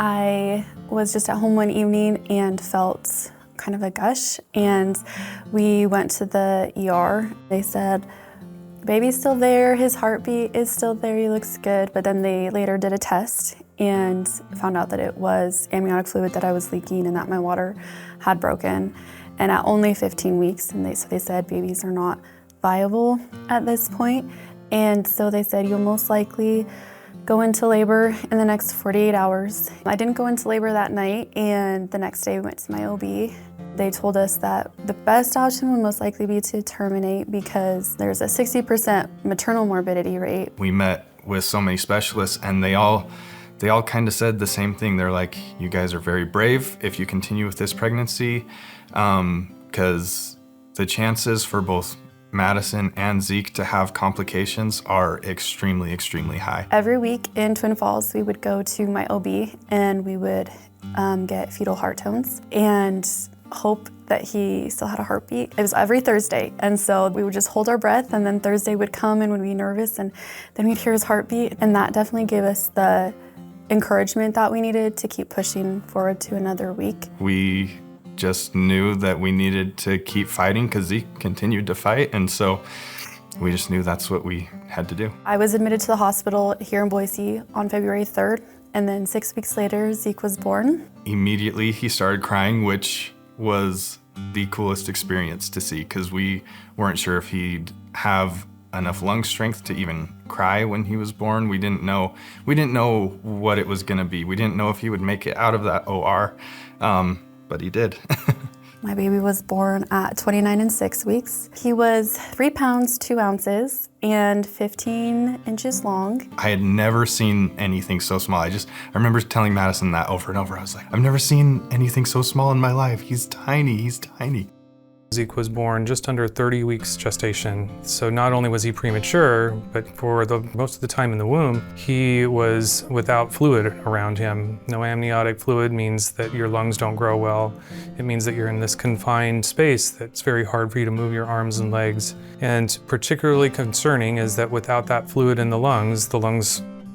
I was just at home one evening and felt kind of a gush, and we went to the ER. They said, baby's still there, his heartbeat is still there, he looks good, but then they later did a test and found out that it was amniotic fluid that I was leaking and that my water had broken. And at only 15 weeks, and so they said babies are not viable at this point. And so they said you'll most likely go into labor in the next 48 hours. I didn't go into labor that night, and the next day we went to my OB. They told us that the best option would most likely be to terminate because there's a 60% maternal morbidity rate. We met with so many specialists, and they all kind of said the same thing. They're like, you guys are very brave if you continue with this pregnancy, because the chances for both Madison and Zeke to have complications are extremely, extremely high. Every week in Twin Falls, we would go to my OB and we would get fetal heart tones and hope that he still had a heartbeat. It was every Thursday, and so we would just hold our breath, and then Thursday would come and we'd be nervous, and then we'd hear his heartbeat, and that definitely gave us the encouragement that we needed to keep pushing forward to another week. We just knew that we needed to keep fighting because Zeke continued to fight, and so we just knew that's what we had to do. I was admitted to the hospital here in Boise on February 3rd, and then 6 weeks later, Zeke was born. Immediately he started crying, which was the coolest experience to see because we weren't sure if he'd have enough lung strength to even cry when he was born. We didn't know what it was gonna be. We didn't know if he would make it out of that OR, but he did. My baby was born at 29 and 6 weeks. He was 3 pounds, 2 ounces, and 15 inches long. I had never seen anything so small. I remember telling Madison that over and over. I was like, I've never seen anything so small in my life. He's tiny, he's tiny. Zeke was born just under 30 weeks gestation. So not only was he premature, but for most of the time in the womb, he was without fluid around him. No amniotic fluid means that your lungs don't grow well. It means that you're in this confined space that's very hard for you to move your arms and legs. And particularly concerning is that without that fluid in the lungs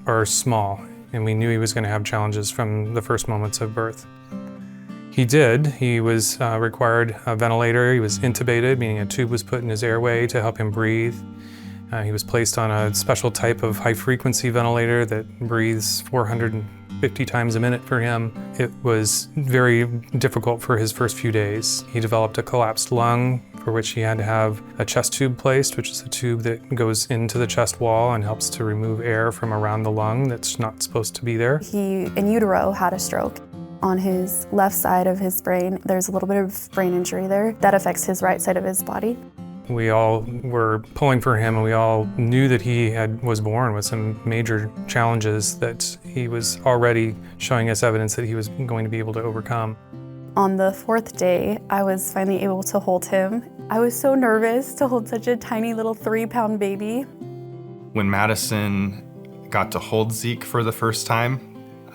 are small. And we knew he was going to have challenges from the first moments of birth. He did. He was required a ventilator. He was intubated, meaning a tube was put in his airway to help him breathe. He was placed on a special type of high-frequency ventilator that breathes 450 times a minute for him. It was very difficult for his first few days. He developed a collapsed lung, for which he had to have a chest tube placed, which is a tube that goes into the chest wall and helps to remove air from around the lung that's not supposed to be there. He, in utero, had a stroke. On his left side of his brain, there's a little bit of brain injury there that affects his right side of his body. We all were pulling for him, and we all knew that he was born with some major challenges that he was already showing us evidence that he was going to be able to overcome. On the 4th day, I was finally able to hold him. I was so nervous to hold such a tiny little 3-pound baby. When Madison got to hold Zeke for the first time,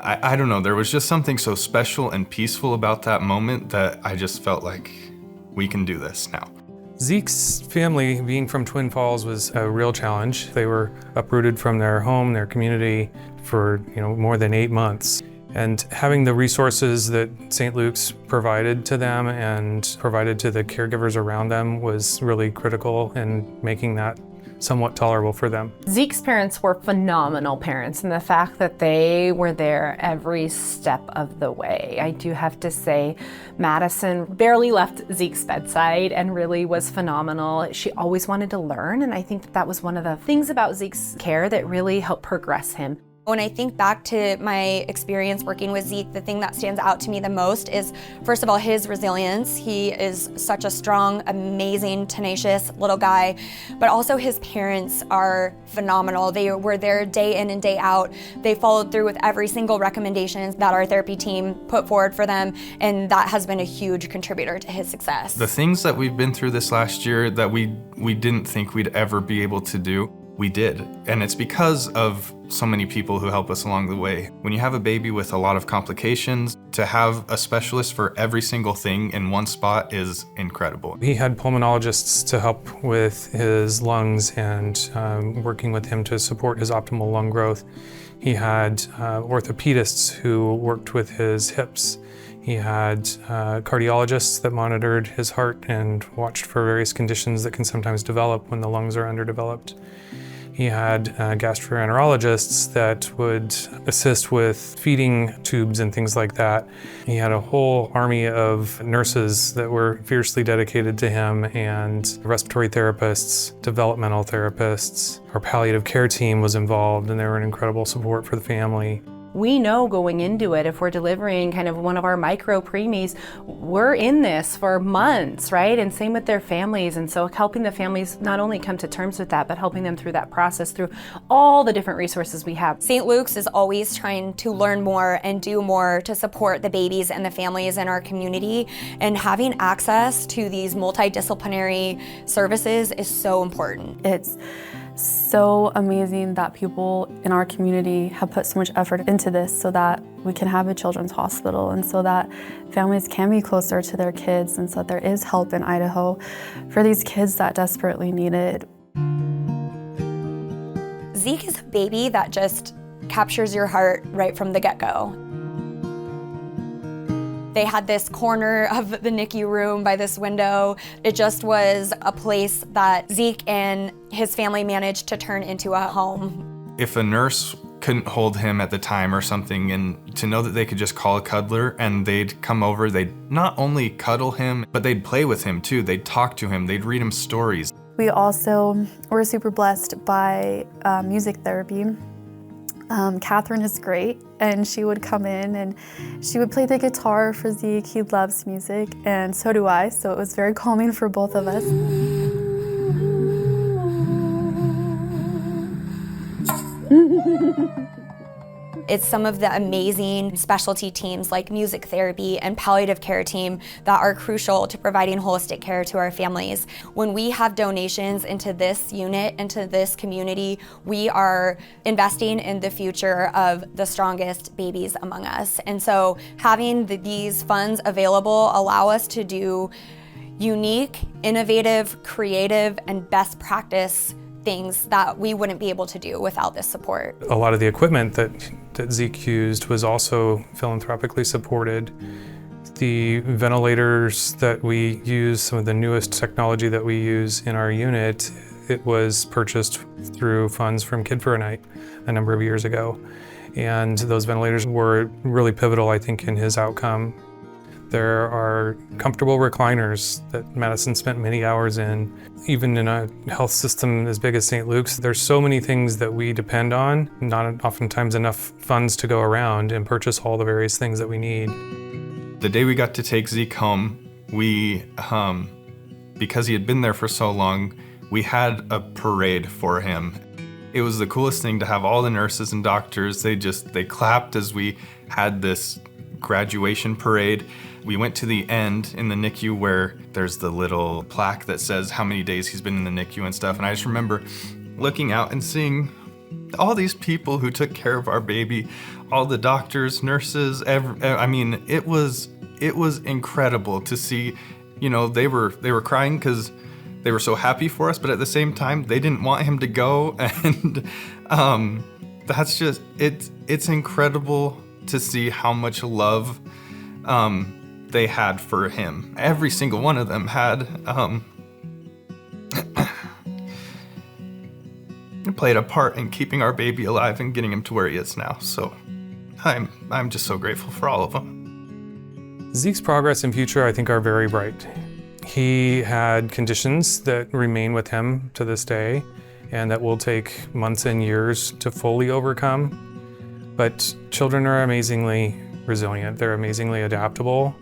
I don't know, there was just something so special and peaceful about that moment that I just felt like we can do this now. Zeke's family, being from Twin Falls, was a real challenge. They were uprooted from their home, their community for more than 8 months. And having the resources that St. Luke's provided to them and provided to the caregivers around them was really critical in making that somewhat tolerable for them. Zeke's parents were phenomenal parents, and the fact that they were there every step of the way. I do have to say, Madison barely left Zeke's bedside and really was phenomenal. She always wanted to learn, and I think that was one of the things about Zeke's care that really helped progress him. When I think back to my experience working with Zeke, the thing that stands out to me the most is, first of all, his resilience. He is such a strong, amazing, tenacious little guy, but also his parents are phenomenal. They were there day in and day out. They followed through with every single recommendation that our therapy team put forward for them, and that has been a huge contributor to his success. The things that we've been through this last year that we didn't think we'd ever be able to do, we did. And it's because of so many people who help us along the way. When you have a baby with a lot of complications, to have a specialist for every single thing in one spot is incredible. He had pulmonologists to help with his lungs and working with him to support his optimal lung growth. He had orthopedists who worked with his hips. He had cardiologists that monitored his heart and watched for various conditions that can sometimes develop when the lungs are underdeveloped. He had gastroenterologists that would assist with feeding tubes and things like that. He had a whole army of nurses that were fiercely dedicated to him, and respiratory therapists, developmental therapists. Our palliative care team was involved, and they were an incredible support for the family. We know going into it, if we're delivering kind of one of our micro preemies, we're in this for months, right? And same with their families. And so helping the families not only come to terms with that, but helping them through that process through all the different resources we have. St. Luke's is always trying to learn more and do more to support the babies and the families in our community. And having access to these multidisciplinary services is so important. It's so amazing that people in our community have put so much effort into this so that we can have a children's hospital and so that families can be closer to their kids and so that there is help in Idaho for these kids that desperately need it. Zeke is a baby that just captures your heart right from the get-go. They had this corner of the NICU room by this window. It just was a place that Zeke and his family managed to turn into a home. If a nurse couldn't hold him at the time or something, and to know that they could just call a cuddler and they'd come over, they'd not only cuddle him, but they'd play with him too. They'd talk to him, they'd read him stories. We also were super blessed by music therapy. Catherine is great, and she would come in and she would play the guitar for Zeke. He loves music, and so do I, so it was very calming for both of us. It's some of the amazing specialty teams like music therapy and palliative care team that are crucial to providing holistic care to our families. When we have donations into this unit, into this community, we are investing in the future of the strongest babies among us. And so having these funds available allow us to do unique, innovative, creative, and best practice things that we wouldn't be able to do without this support. A lot of the equipment that Zeke used was also philanthropically supported. The ventilators that we use, some of the newest technology that we use in our unit, it was purchased through funds from Kid for a Night a number of years ago. And those ventilators were really pivotal, I think, in his outcome. There are comfortable recliners that Madison spent many hours in. Even in a health system as big as St. Luke's, there's so many things that we depend on, not oftentimes enough funds to go around and purchase all the various things that we need. The day we got to take Zeke home, we, because he had been there for so long, we had a parade for him. It was the coolest thing to have all the nurses and doctors. They clapped as we had this graduation parade. We went to the end in the NICU where there's the little plaque that says how many days he's been in the NICU and stuff. And I just remember looking out and seeing all these people who took care of our baby, all the doctors, nurses, it was incredible to see. You know, they were crying because they were so happy for us, but at the same time, they didn't want him to go. And that's just, it's incredible to see how much love they had for him. Every single one of them had played a part in keeping our baby alive and getting him to where he is now. So I'm just so grateful for all of them. Zeke's progress and future, I think, are very bright. He had conditions that remain with him to this day and that will take months and years to fully overcome. But children are amazingly resilient. They're amazingly adaptable.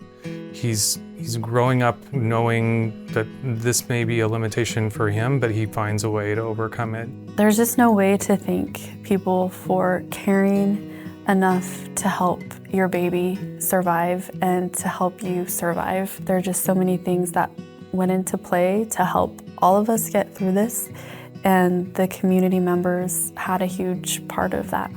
He's growing up knowing that this may be a limitation for him, but he finds a way to overcome it. There's just no way to thank people for caring enough to help your baby survive and to help you survive. There are just so many things that went into play to help all of us get through this, and the community members had a huge part of that.